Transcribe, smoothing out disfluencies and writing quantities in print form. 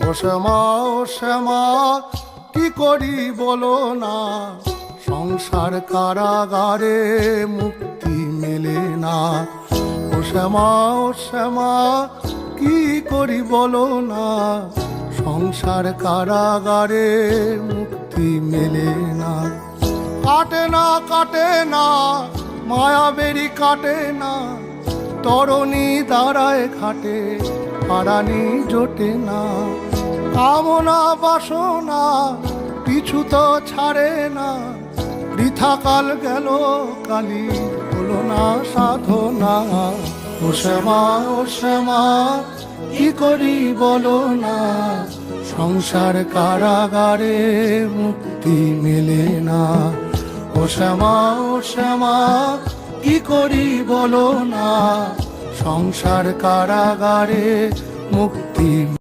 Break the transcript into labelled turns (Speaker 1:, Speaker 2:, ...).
Speaker 1: ও শ্যামা ও শ্যামা কি করি বলো না, সংসার কারাগারে মুক্তি মেলে না। ও শ্যামা ও শ্যামা কি করি বলো না, সংসার কারাগারে মুক্তি মেলে না। কাটে না কাটে না মায়াবেরি কাটে না, তরণী দাঁড়ায় ঘাটে পারানি জোটে না। কামনা বাসনা পিছু তো ছাড়ে না, বৃথা কাল গেল কালি হলো না সাধনা। ও শ্যামা ও শ্যামা কি করি বলো না, সংসার কারাগারে মুক্তি মেলে না। ও শ্যামা ও শ্যামা কি করি বলো না, সংসার কারাগারে মুক্তি